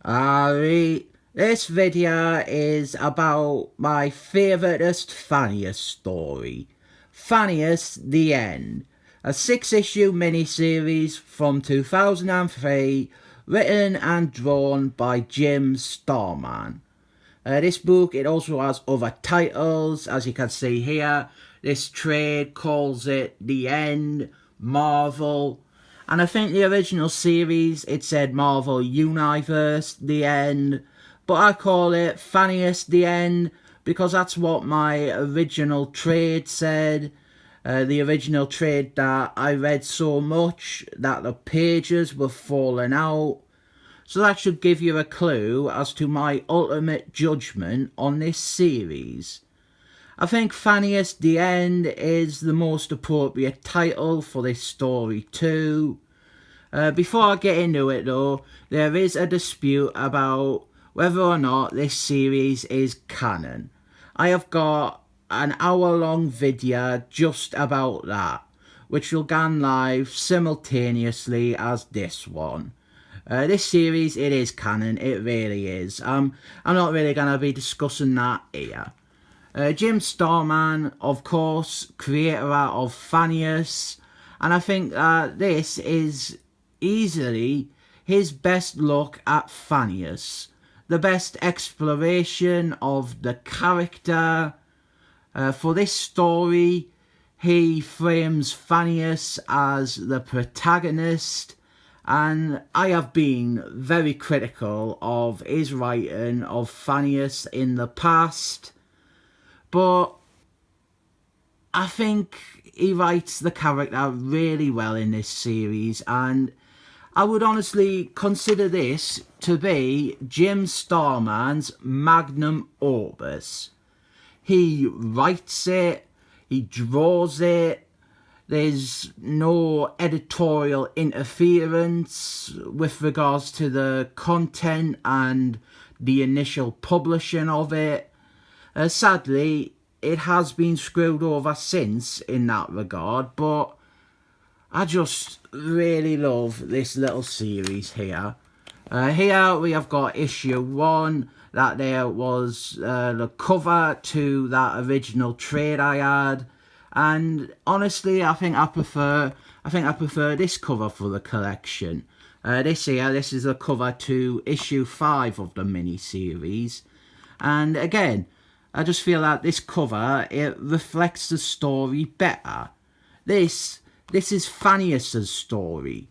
Alright, this video is about my favouriteest funniest story, Funniest The End, a 6-issue miniseries from 2003, written and drawn by Jim Starlin. This book, it also has other titles, as you can see here. This trade calls it The End, Marvel, and I think the original series, it said Marvel Universe The End, but I call it Funniest The End because that's what my original trade said. The original trade that I read so much that the pages were falling out. So that should give you a clue as to my ultimate judgment on this series. I think Funniest The End is the most appropriate title for this story too. Before I get into it though, there is a dispute about whether or not this series is canon. I have got an hour-long video just about that, which will go live simultaneously as this one. This series, it is canon, it really is. I'm not really going to be discussing that here. Jim Starlin, of course, creator of Thanos, and I think this is easily his best look at Thanos, the best exploration of the character. For this story, he frames Thanos as the protagonist, and I have been very critical of his writing of Thanos in the past, but I think he writes the character really well in this series, and I would honestly consider this to be Jim Starlin's Magnum Opus. He writes it, he draws it, there's no editorial interference with regards to the content and the initial publishing of it. Sadly, it has been screwed over since in that regard, but I just really love this little series here. Here we have got issue 1, that there was the cover to that original trade I had, and honestly I think I prefer this cover for the collection. This is the cover to issue 5 of the mini-series, and again, I just feel that this cover, it reflects the story better. This is Thanos' story.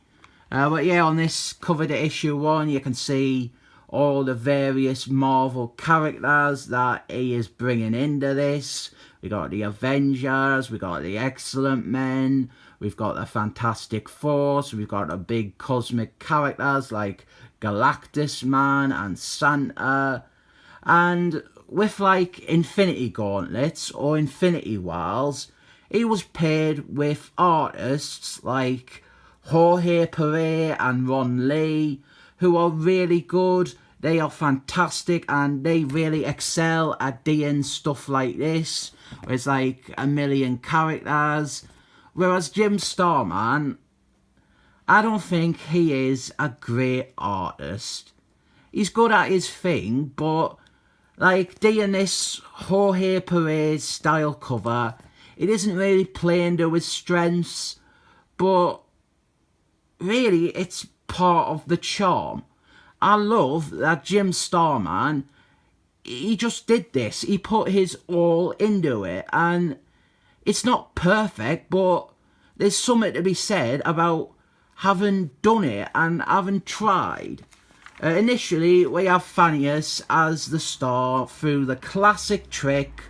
But yeah, on this cover to issue 1, you can see all the various Marvel characters that he is bringing into this. We got the Avengers, we got the Excellent Men, we've got the Fantastic Four, we've got the big cosmic characters like Galactus Man and Santa, and with like Infinity Gauntlets or Infinity Wars, he was paired with artists like Jorge Perez and Ron Lee, who are really good. They are fantastic and they really excel at doing stuff like this, where it's like a million characters. Whereas Jim Starlin, I don't think he is a great artist. He's good at his thing, but like doing this Jorge Perez style cover, it isn't really playing to his strengths, but really it's part of the charm. I love that Jim Starlin, he just did this. He put his all into it, and it's not perfect, but there's something to be said about having done it and having tried. Initially, we have Thanos as the star through the classic trick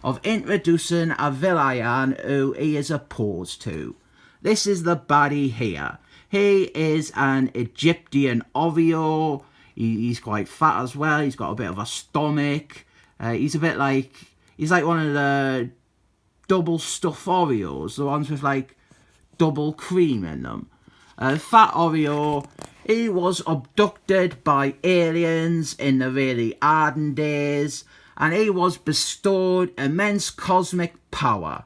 of introducing a villain who he is opposed to. This is the baddie here. He is an Egyptian Oreo. He's quite fat as well. He's got a bit of a stomach. He's like one of the double stuffed Oreos, the ones with like double cream in them. Fat Oreo, he was abducted by aliens in the really ardent days, and he was bestowed immense cosmic power.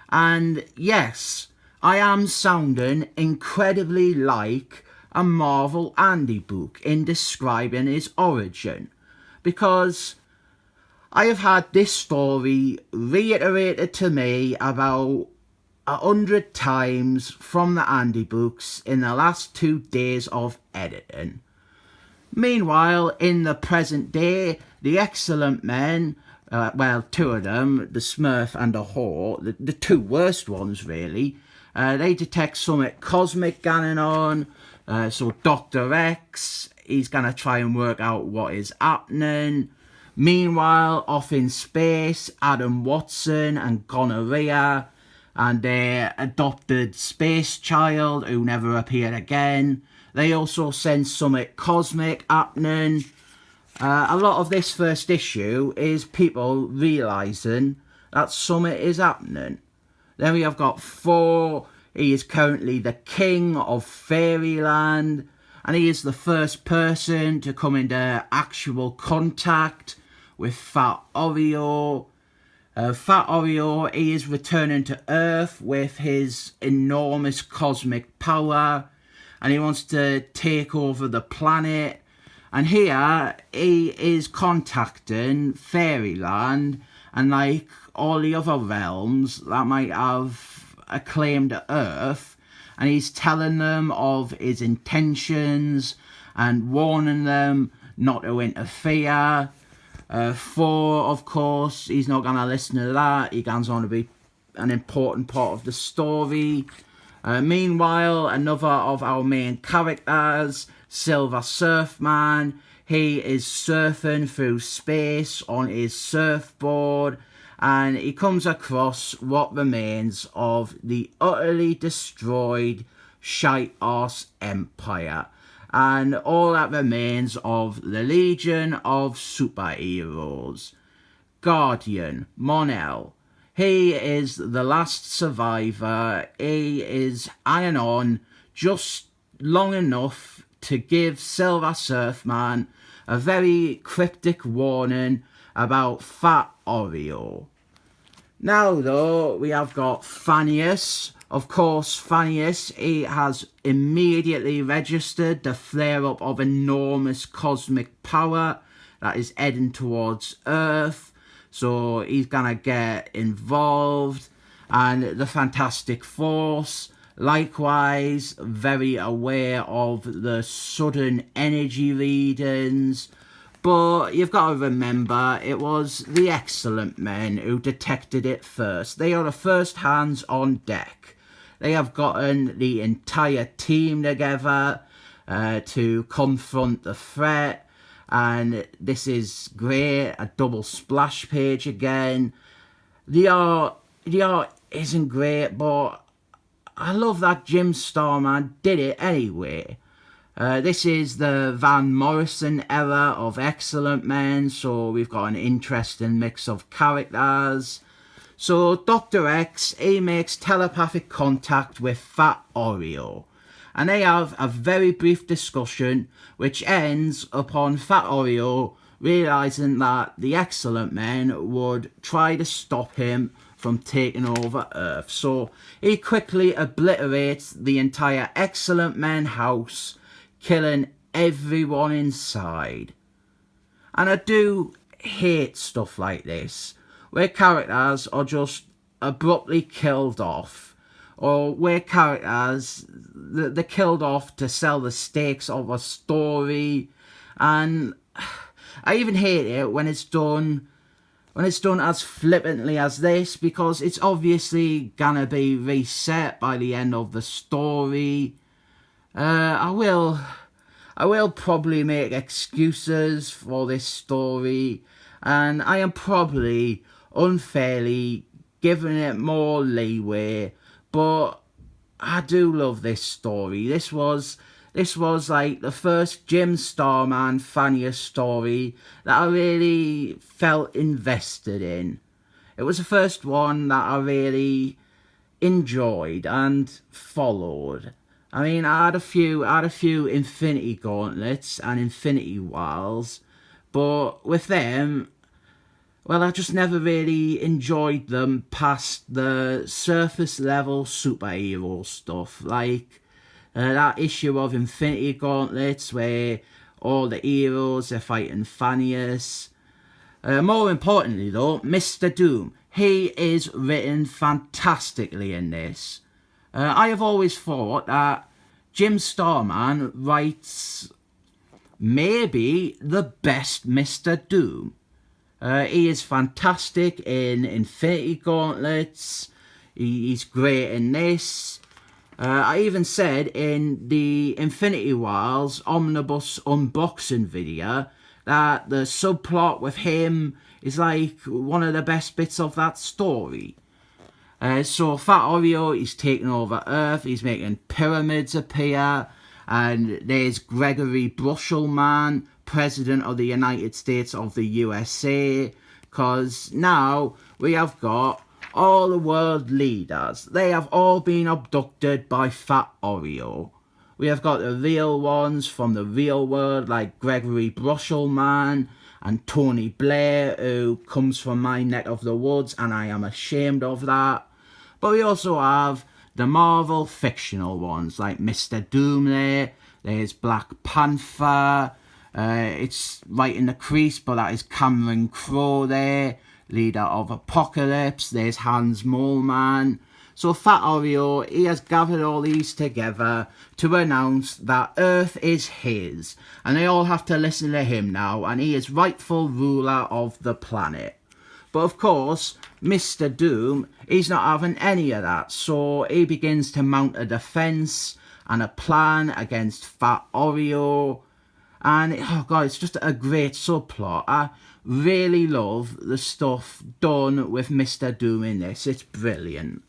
And yes, I am sounding incredibly like a Marvel Andy book in describing his origin, because I have had this story reiterated to me about 100 times from the Andy books in the last 2 days of editing. Meanwhile, in the present day, the excellent men, well, 2 of them, the Smurf and the Whore, the 2 worst ones really, they detect something cosmic going on. So Dr. X, he's going to try and work out what is happening. Meanwhile, off in space, Adam Watson and Gonorrhea and their adopted space child who never appeared again, they also sense something cosmic happening. A lot of this first issue is people realising that something is happening. Then we have got Thor. He is currently the king of Fairyland, and he is the first person to come into actual contact with Fat Oreo. Fat Oreo, he is returning to Earth with his enormous cosmic power, and he wants to take over the planet. And here he is contacting Fairyland and like all the other realms that might have a claim to Earth, and he's telling them of his intentions and warning them not to interfere. Thor, of course, he's not going to listen to that. He goes on to be an important part of the story. Meanwhile, another of our main characters, Silver Surfman, he is surfing through space on his surfboard, and he comes across what remains of the utterly destroyed shite-arse empire, and all that remains of the Legion of Superheroes. Guardian, Mon-El, he is the last survivor. He is hanging on just long enough to give Silver Surfman a very cryptic warning about Fat Oreo. Now though, we have got Thanos. Of course, Thanos, he has immediately registered the flare-up of enormous cosmic power that is heading towards Earth. So he's gonna get involved. And the Fantastic Force, likewise, very aware of the sudden energy readings. But you've got to remember, it was the excellent men who detected it first. They are the first hands on deck. They have gotten the entire team together to confront the threat. And this is great, a double splash page again. The art isn't great, but I love that Jim Starlin did it anyway. This is the Van Morrison era of Excellent Men, so we've got an interesting mix of characters. So Dr. X, he makes telepathic contact with Fat Oreo, and they have a very brief discussion which ends upon Fat Oreo realising that the Excellent Men would try to stop him from taking over Earth. So he quickly obliterates the entire Excellent Men house, killing everyone inside. And I do hate stuff like this, where characters are just abruptly killed off, or where characters, they're killed off to sell the stakes of a story. And I even hate it when it's done as flippantly as this, because it's obviously gonna be reset by the end of the story. I will probably make excuses for this story, and I am probably unfairly giving it more leeway, but I do love this story. This was like the first Jim Starlin Thanos story that I really felt invested in. It was the first one that I really enjoyed and followed. I mean, I had a few Infinity Gauntlets and Infinity Wars, but with them, well, I just never really enjoyed them past the surface level superhero stuff. Like That issue of Infinity Gauntlets where all the heroes are fighting Thanos. More importantly though, Mr. Doom, he is written fantastically in this. I have always thought that Jim Starlin writes maybe the best Mr. Doom. He is fantastic in Infinity Gauntlets. He's great in this. I even said in the Infinity Wars Omnibus unboxing video that the subplot with him is like one of the best bits of that story. So Fat Oreo, he's taking over Earth, he's making pyramids appear, and there's Gregory Brushelman, President of the United States of the USA, because now we have got all the world leaders. They have all been abducted by Fat Oreo. We have got the real ones from the real world, like Gregory Brushelman and Tony Blair, who comes from my neck of the woods, and I am ashamed of that. But we also have the Marvel fictional ones, like Mr. Doom there. There's Black Panther. It's right in the crease, but that is Cameron Crowe there, leader of Apocalypse. There's Hans Moleman. So Fat Oreo, he has gathered all these together to announce that Earth is his, and they all have to listen to him now, and he is rightful ruler of the planet. But of course, Mr. Doom, he's not having any of that, so he begins to mount a defence and a plan against Fat Oreo. And oh god, it's just a great subplot. I really love the stuff done with Mr. Doom in this. It's brilliant.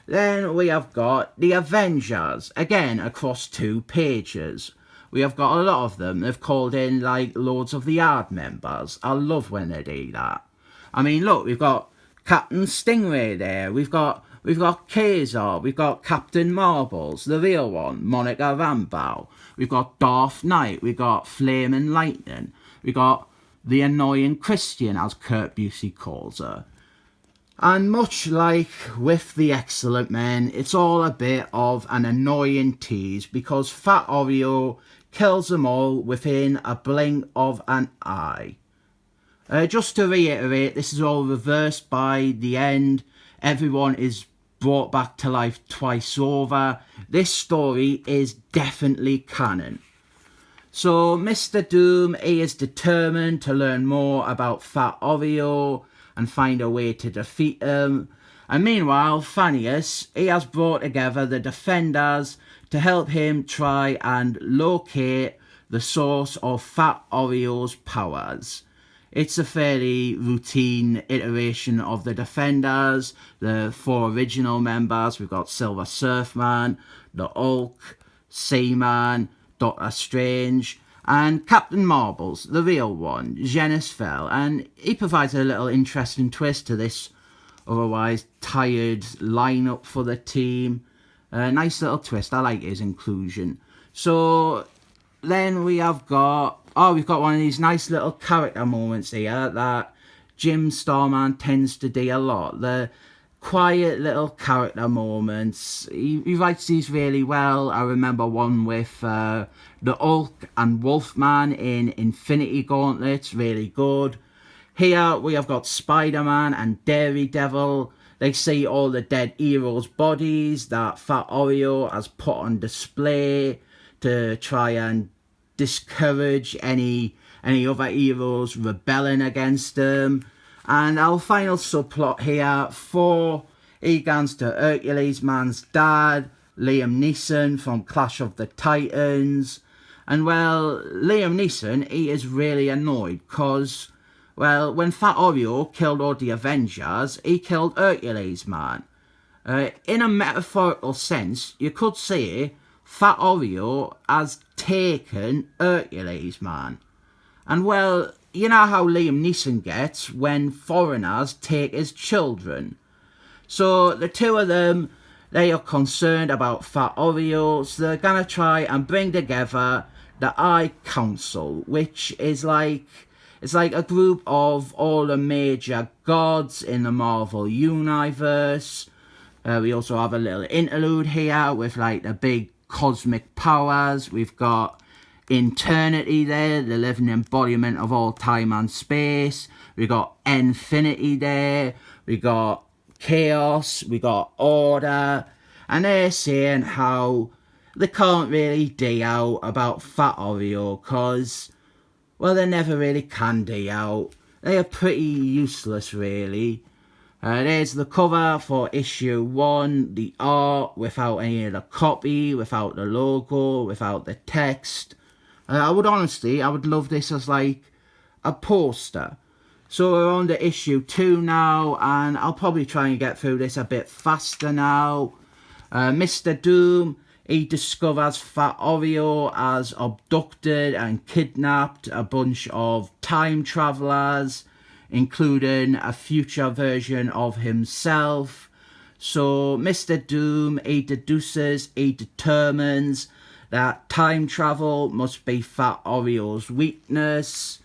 Then we have got the Avengers, again across 2 pages. We have got a lot of them. They've called in like loads of the Yard members. I love when they do that. I mean, look, we've got Captain Stingray there. We've got Kazor. We've got Captain Marbles, the real one, Monica Rambeau. We've got Darth Knight. We've got Flaming Lightning. We've got the annoying Christian, as Kurt Busey calls her. And much like with the Excellent Men, it's all a bit of an annoying tease because Fat Oreo kills them all within a blink of an eye. Just to reiterate, this is all reversed by the end. Everyone is brought back to life twice over. This story is definitely canon. So Mr. Doom, he is determined to learn more about Fat Oreo and find a way to defeat him. And meanwhile, Thanos, he has brought together the Defenders to help him try and locate the source of Fat Oreo's powers. It's a fairly routine iteration of the Defenders, the 4 original members. We've got Silver Surfman, the Hulk, Seaman, Doctor Strange, and Captain Marbles, the real one, genis-vell. And he provides a little interesting twist to this otherwise tired lineup for the team. Nice little twist. I like his inclusion. So then we have got... we've got one of these nice little character moments here that Jim Starlin tends to do a lot. The quiet little character moments. He writes these really well. I remember one with the Hulk and Wolfman in Infinity Gauntlets. Really good. Here we have got Spider-Man and Daredevil. They see all the dead heroes' bodies that Fat Oreo has put on display to try and discourage any other heroes rebelling against them. And our final subplot here, 4 Egans to Hercules Man's dad, Liam Neeson from Clash of the Titans. And well, Liam Neeson, he is really annoyed because, well, when Fat Oreo killed all the Avengers, he killed Hercules Man. In a metaphorical sense, you could say Fat Oreo has taken Hercules Man. And well, you know how Liam Neeson gets when foreigners take his children. So the 2 of them, they are concerned about Fat Oreo, so they're gonna try and bring together the High Council, which is like, it's like a group of all the major gods in the Marvel Universe. We also have a little interlude here with like the big cosmic powers. We've got eternity there, the living embodiment of all time and space. We got infinity there. We got chaos. We got order. And they're saying how they can't really dig out about Fat Oreo because, well, they never really can dig out. They are pretty useless, really. There's the cover for issue 1, the art without any of the copy, without the logo, without the text. I would love this as like a poster. So we're on to issue 2 now, and I'll probably try and get through this a bit faster now. Mr. Doom, he discovers Fat Oreo has abducted and kidnapped a bunch of time travelers, including a future version of himself. So Mr. Doom, he determines that time travel must be Fat Oreo's weakness.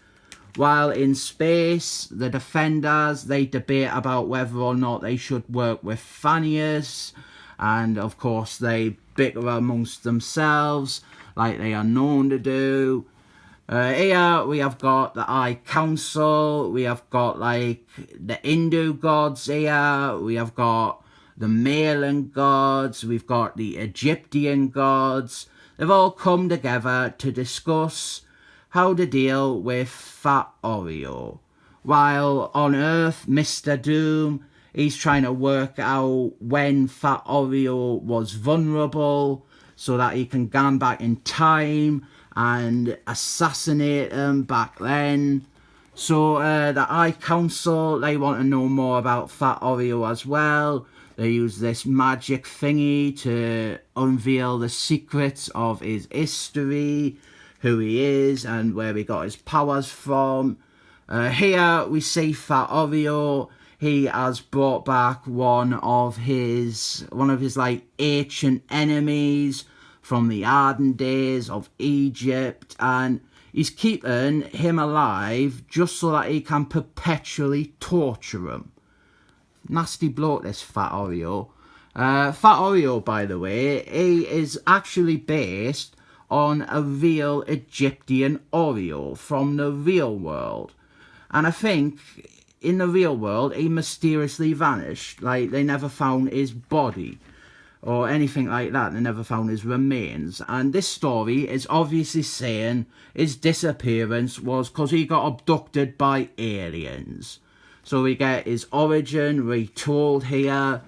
While in space, the Defenders, they debate about whether or not they should work with Thanos. And of course, they bicker amongst themselves, like they are known to do. Here we have got the High Council, we have got like the Hindu gods here, we have got the Mayan gods, we've got the Egyptian gods. They've all come together to discuss how to deal with Fat Oreo. While on Earth, Mr. Doom, he's trying to work out when Fat Oreo was vulnerable so that he can go back in time and assassinate him back then. So the High Council, they want to know more about Fat Oreo as well. They use this magic thingy to unveil the secrets of his history, who he is and where he got his powers from. Here we see Fat Oreo. He has brought back one of his like ancient enemies from the olden days of Egypt, and he's keeping him alive just so that he can perpetually torture him. Nasty bloke, this Fat Oreo. Fat Oreo, by the way, he is actually based on a real Egyptian Oreo from the real world. And I think in the real world, he mysteriously vanished. Like, they never found his body or anything like that. They never found his remains. And this story is obviously saying his disappearance was because he got abducted by aliens. So we get his origin retold here.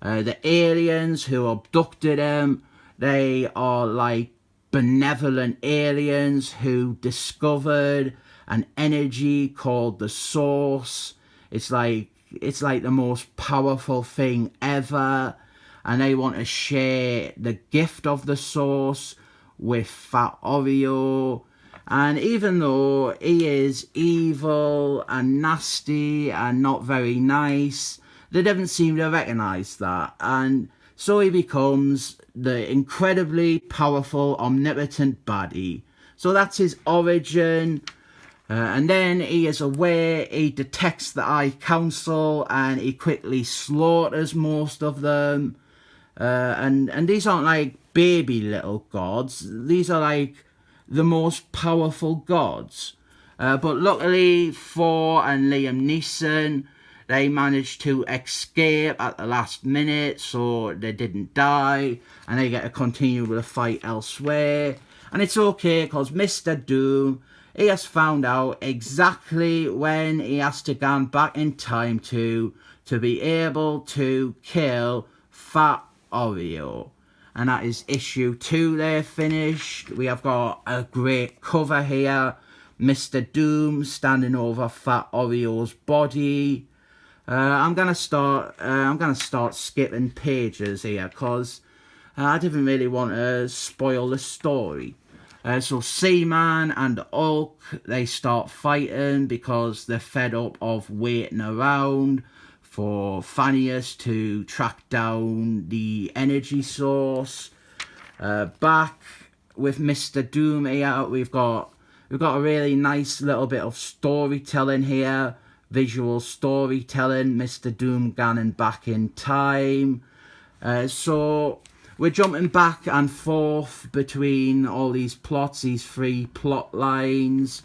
The aliens who abducted him, they are like benevolent aliens who discovered an energy called the Source. It's like the most powerful thing ever, and they want to share the gift of the Source with Fat Oreo. And even though he is evil and nasty and not very nice, they didn't seem to recognize that, and so he becomes the incredibly powerful, omnipotent baddie. So that's his origin. And then he is aware, he detects the High Council, and he quickly slaughters most of them. And these aren't like baby little gods. These are like the most powerful gods. But luckily, Thor and Liam Neeson, they managed to escape at the last minute, so they didn't die, and they get to continue with the fight elsewhere. And it's okay, because Mr. Doom, he has found out exactly when he has to go back in time to be able to kill Fat Oreo. And that is issue 2 there finished. We have got a great cover here. Mr. Doom standing over Fat Oreo's body. I'm gonna start skipping pages here because I didn't really want to spoil the story. So Seaman and Hulk, they start fighting because they're fed up of waiting around for Thanos to track down the energy source. Back with Mr. Doom here, we've got a really nice little bit of storytelling here. Visual storytelling, Mr. Doom ganning back in time. So we're jumping back and forth between all these plots, these three plot lines.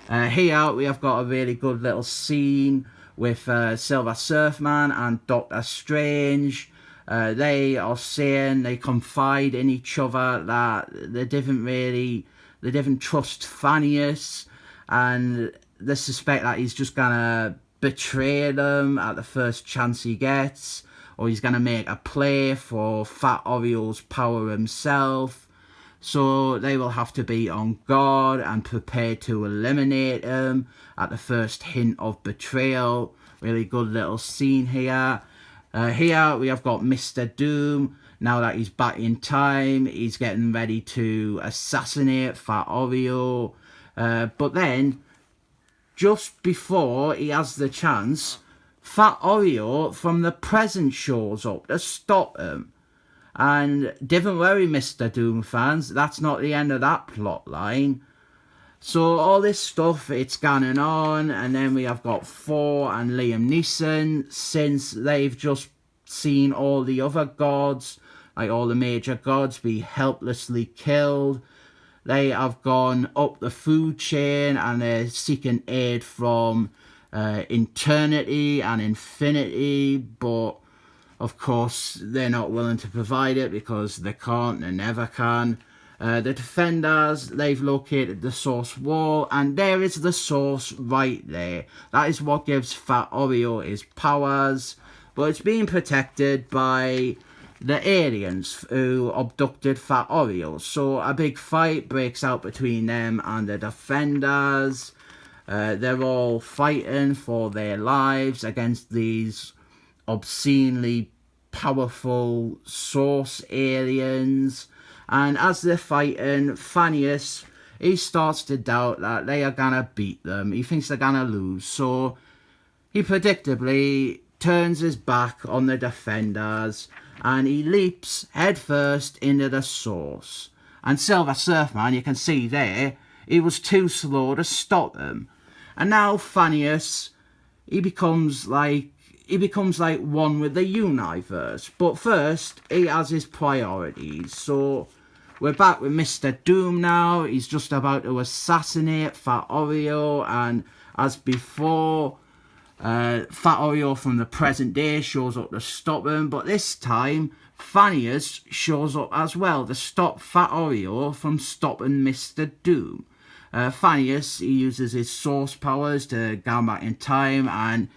Here we have got a really good little scene with Silver Surfman and Doctor Strange. They are saying, they confide in each other that they didn't trust Thanos, and they suspect that he's just gonna betray them at the first chance he gets, or he's gonna make a play for Fat Oriole's power himself. So they will have to be on guard and prepared to eliminate him at the first hint of betrayal. Really good little scene here. Here we have got Mr. Doom. Now that he's back in time, he's getting ready to assassinate Fat Oriole. But then, just before he has the chance, Fat Oriole from the present shows up to stop him. And don't worry, Mr. Doom fans, that's not the end of that plot line. So all this stuff, it's going on, and then we have got Thor and Liam Neeson, since they've just seen all the other gods, like all the major gods, be helplessly killed. They have gone up the food chain and they're seeking aid from eternity and infinity, but of course they're not willing to provide it because they can't and never can. The Defenders, they've located the source wall, and there is the source right there. That is what gives Fat Oriole his powers, but it's being protected by the aliens who abducted Fat Oriole. So a big fight breaks out between them and the Defenders. They're all fighting for their lives against these obscenely powerful source aliens. And as they're fighting, Thanos, he starts to doubt that they are gonna beat them. He thinks they're gonna lose, so he predictably turns his back on the Defenders and he leaps headfirst into the source. And Silver Surfman, you can see there, he was too slow to stop him. And now Thanos, he becomes like one with the universe. But first, he has his priorities. So we're back with Mr. Doom now. He's just about to assassinate Fat Oriole, and as before, Fat Oriole from the present day shows up to stop him. But this time, Thanos shows up as well to stop Fat Oriole from stopping Mr. Doom. Thanos, he uses his source powers to go back in time and,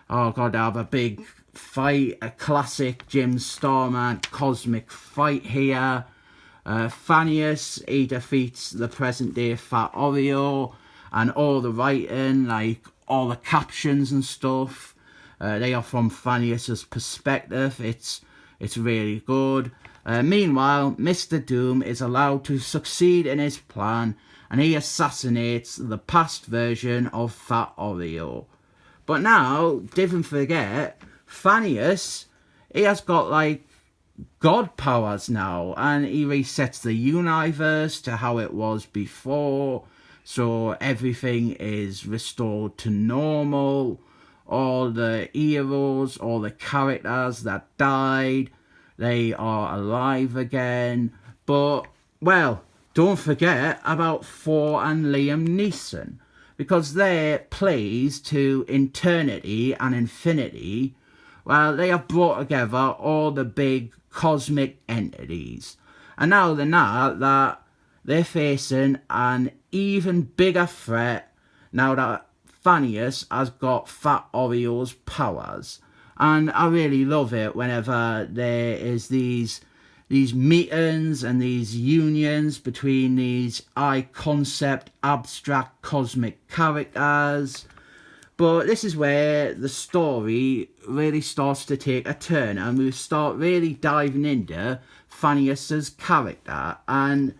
oh god, they have a big fight, a classic Jim Starlin cosmic fight here. Thanos, he defeats the present day Fat Oriole, and all the writing, like all the captions and stuff, they are from Thanos' perspective. It's really good. Meanwhile, Mr. Doom is allowed to succeed in his plan, and he assassinates the past version of Fat Oriole. But now, don't forget, Thanos, he has got like god powers now, and he resets the universe to how it was before, so everything is restored to normal. All the heroes, all the characters that died, they are alive again. But, well, don't forget about Thor and Liam Neeson, because their plays to eternity and infinity, well, they have brought together all the big cosmic entities. And now they know that they're facing an even bigger threat now that Thanos has got Fat Oriole's powers. And I really love it whenever there is these meetings and these unions between these high concept abstract cosmic characters. But this is where the story really starts to take a turn, and we start really diving into Thanos' character. And,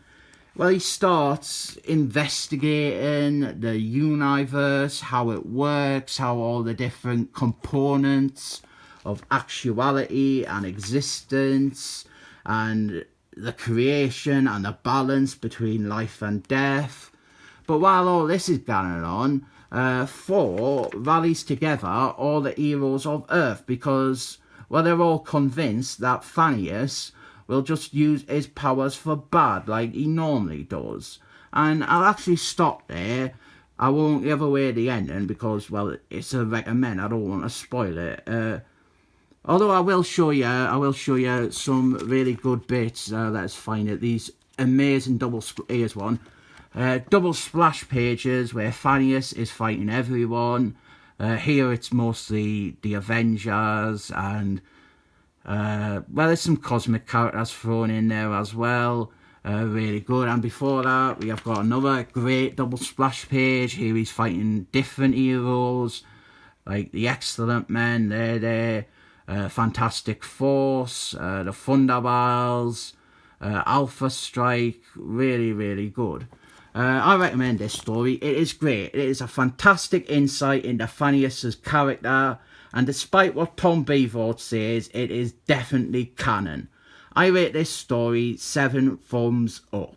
well, he starts investigating the universe, how it works, how all the different components of actuality and existence, and the creation and the balance between life and death. But while all this is going on, Thor rallies together all the heroes of Earth because, well, they're all convinced that Thanos will just use his powers for bad like he normally does. And I'll actually stop there. I won't give away the ending because, well, it's a recommend. I don't want to spoil it. Although I will show you some really good bits. Let's find it. These amazing here's one. Double splash pages where Thanos is fighting everyone. Here it's mostly the Avengers and well, there's some cosmic characters thrown in there as well. Really good. And before that, we have got another great double splash page. Here he's fighting different heroes like the Excellent Men. They're there. Fantastic Force, the Thunderbirds, Alpha Strike. Really, really good. I recommend this story. It is great. It is a fantastic insight into Thanos' character, and despite what Tom Beevord says, it is definitely canon. I rate this story 7 thumbs up.